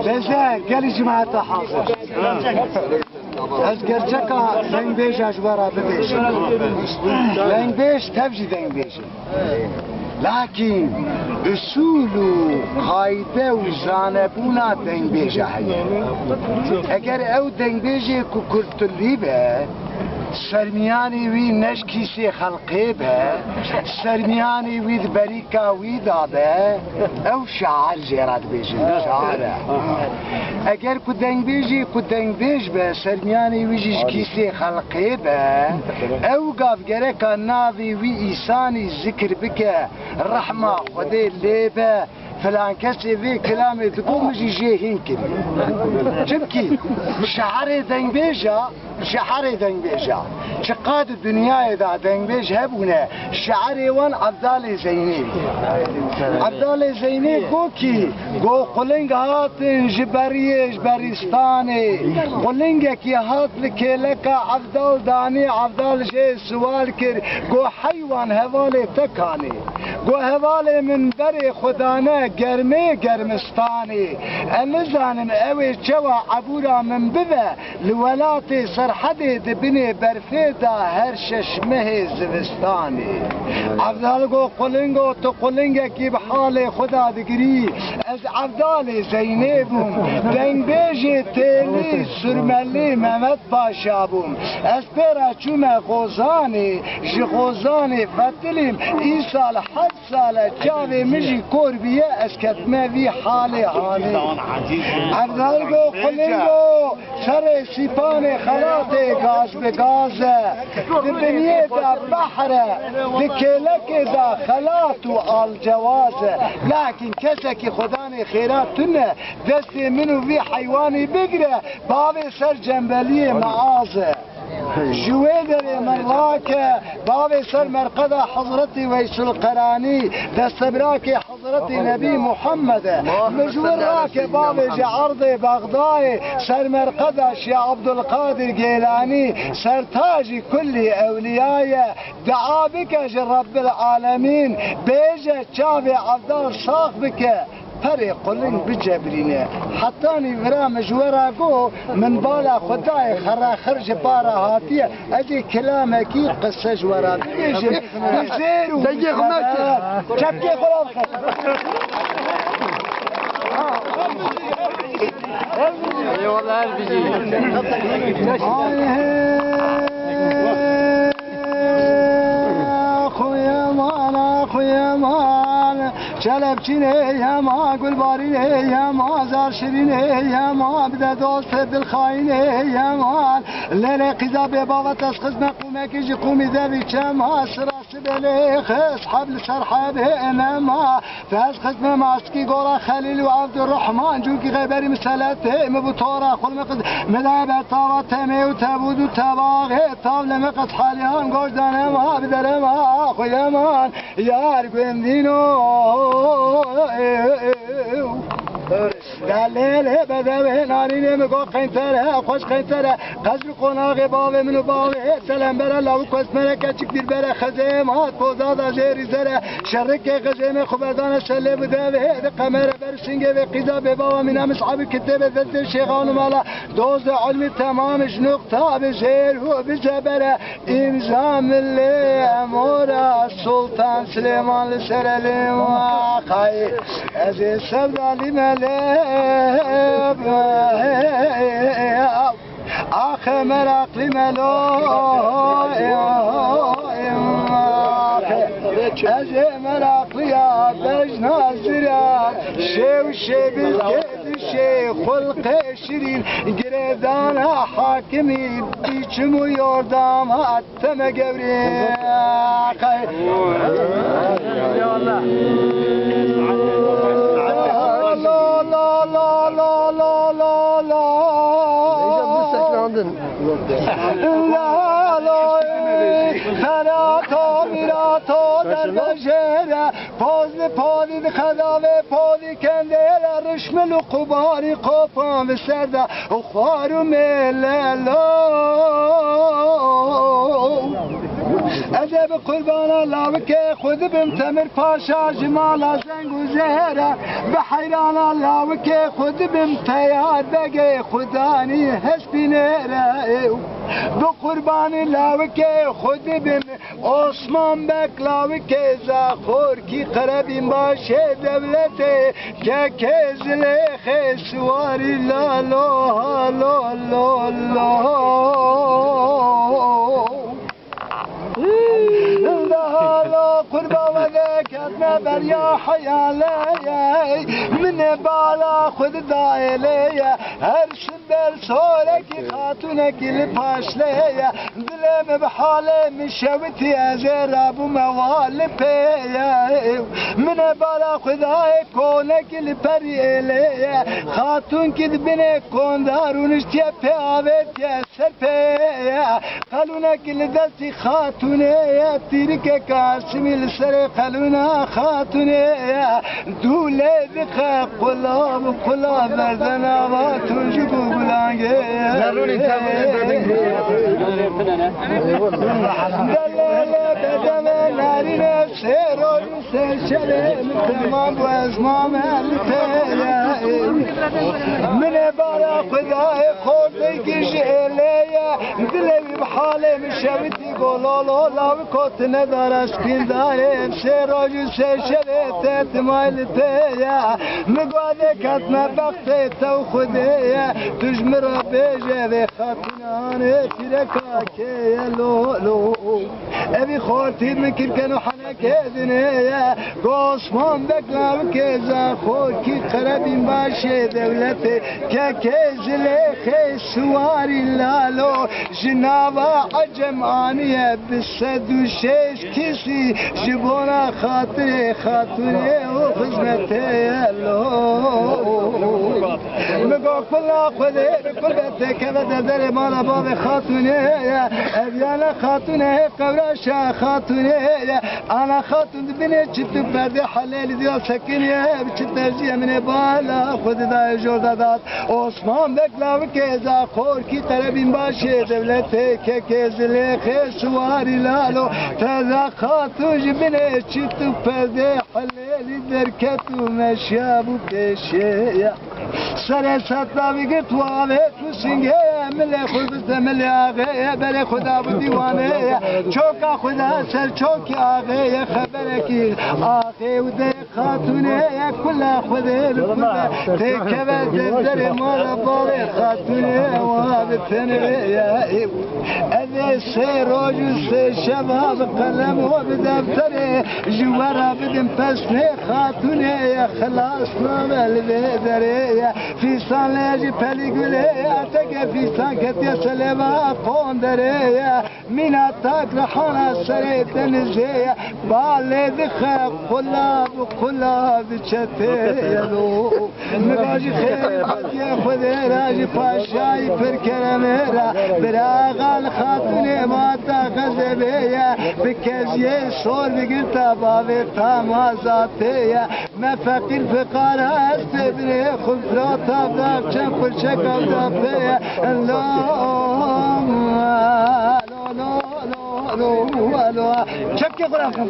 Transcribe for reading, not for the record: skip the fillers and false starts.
لذا قال جماعة حاضر از گرچکا دنگ بیش اجبارا ببیش دنگ بیش تبجی دنگ بیش لكن اصول و قاعده و زانبونا دنگ بیش هایی اگر او دنگ بیشی که کرتلی به سرمیانی وی نشکی سی خلقی به سرمیانی وی بریکا وی داده او شعر جیراد بیشی شعره اگر کدنگ بیش به سرمیانی وی جشکی سی خلقی به او گفگره که ناوی وی ایسانی ذکر بکه رحمه خودی لیبه فلان کسی وی کلامی دکو مجی جهین کری چبکی شعر دنگ بیشا چقدر دنیای دا دنگ بیش هبونه شعر وان عبدال زینی گو کی گو قلنگ هاتن جبریش بریستانی قلنگ کی هات لکلک عبدال دانی عبدال جه سوال کر گو حیوان حواله تکانی گو حواله من بر خدانه گرمستانی نزانم اوی چوا عبورا من ببه لولات سرحد دبنی برفیدا هر ششمه زوستانی عبدال گو قلنگو تو قلنگه کی بحال خدا دگری از عبدال زینبوم دنگ بیجی تیلی سرملی محمد پاشا بوم از پیرا چوم غوزانی غوزانی فتلیم ای سال 8 سال چاوی مجی کور بیه از کتمه وی حالی عبدال گو قلنگو سر سیپان خلاط گاز به گازه دبنیه دا بحره دکلک دا خلاط و آل جوازه لكن کسی که خدا نه خیرات تونه دست منو وی حیوانی بگیره باوی سر جنبلی معازه جوه داره ملاکه باوی سر مرقد حضرت ویس القرانی دست براک حضرت نبی محمد مجور راک باوی جعرض بغدای سر مرقد شیع عبدالقادر گیلانی سر تاج کلی اولیای دعا بکش رب العالمین بیجه چاوی عبدال ساخ بکه پری قلنگ بجبرینه حتی نیورا مجورا گو من بالا خدای خرج بارا هاتیه ادی کلامه کی قصه جورا بیجم بزیرو دگی خمکه چپکی خلال ای والله هر بیجی چلب چینه یما گلبارینه یما زار شیرینه یما بده دوست دلخاینه یما لیل قیزا به باوت از خزم قومه که جی قومی دوی چما سراس بله خس حبل سرحبه انما فاز خزم ماسکی گورا خلیل و عبد الرحمن جوکی غیبری مسلته مبطورا خل مقد مدابه طاوت می و تبود و تباغه طاول مقد حالیان گوشدان ما بدل ما خویمان یار گوندینو دلیل بدوه نارینه مگو قینتره خوش قینتره قصر قناغ باوه منو باوه سلام بره لاو کس مره کچک دیر بره خزیمات پوزادا جیری زره شرک خزیم خوبردان سله بدوه قمره برسنگه و قیزا به باوه منم اصحاب کتب زد شیخان مالا دوز علمی تمامش نقطه بزیر و بزبره امزا ملی امورا سلطان سلیمان لسر واقعی از سبدالی ملی آخه مراقلی ملو از مراقلی بجنا زیرات شو شبیل شی خلق شیرین گردان حاکمی بیچم و یردام اتم گوری پادی خداوه پادی کنده رشمل و قباری قفان به سرده و خوار و مللو ادب قربان لاوک خود بم تمر پاشا جمال زنگ و زهره به حیران لاوک خود بم تیار بگه خدانی هستی نره به قربان لاوک خود بم عثمان بک لاوک زاخور کی قربیم باشه دولت که زلیخ سواری لا لا لا لا لا قربان وذكرنا بريا حيالي من بالا خذ دايلي هرش برسولك خاتونك الباشلي ظلم بحالي مشوتي ازر ابو موالفي من بالا خذاي كونك البريلي خاتون كذبني كون دارونش تيبي عبيت يا سرفي قالونك لدستي خاتوني تيرك كاسمي السر قالونا خاتوني دولة بخا قلاب قلاب زنابات وجبو بلانجي دلالة بدم نارين سيرون سيشلم تمام وازمام الفيا من بارا خداي خودك جيليا دلي بحالي مشوتي قولولو لا بكوت ندار اسكين دايم سيروج سيشلت تمايلتيا مقعد كاتنا بختي تو خديا تجمر بيجي ذي خاتناني تركا كي لو لو ابي خورتي مكر كانوا حنك دنيا قوسمان بكلام كيزا خور كي قربين باشي دولتي كيزلي خي سواري لالو جنابا عجمانية بالسد وشيش كيسي جبونا خاطري خاطري وخزمتي لو مقو كلا خذي بكل بيتك بدر مالا باب خاتوني ابيانا خاتوني قبرشا خاتوني انا خاتون بني جت بدي حلال دي سكني بترجي من بالا خذ دا جردات عثمان بكلاو كذا خور کی قربین باشه دولت که زلیخ سواری لالو تذا خاتوج بني جت بدي حلال دركتو مشابو كشيا سر سطلا بگرد و آوید و سنگه ملی خود ملی آغه بله خدا و دیوانه چوکا خدا سر چوکی آغه خبره کی آغه و ده خاتونه کلا خوده تکه و دفتر مال بال خاتونه و آبتنه اذه سه روز و سه شباب قلم و بدفتر جوارا بدم پسنه خاتونه خلاص نامل بدره فیسان لیجی پلی گله اتک فیسان کتی سلما قندره مینا تاک رحانا سر تنزه باله دخه قلاب چته یلو مگاجی خیر بطی خود راجی پاشایی پر کرمه را براغال خاتون ماتا غزبه بکزیه سور بگرتا باوی تامازاته ما فقیر فقار هست بنی خود را تابداب چند پرچک آبدابه لا چک قرآن کن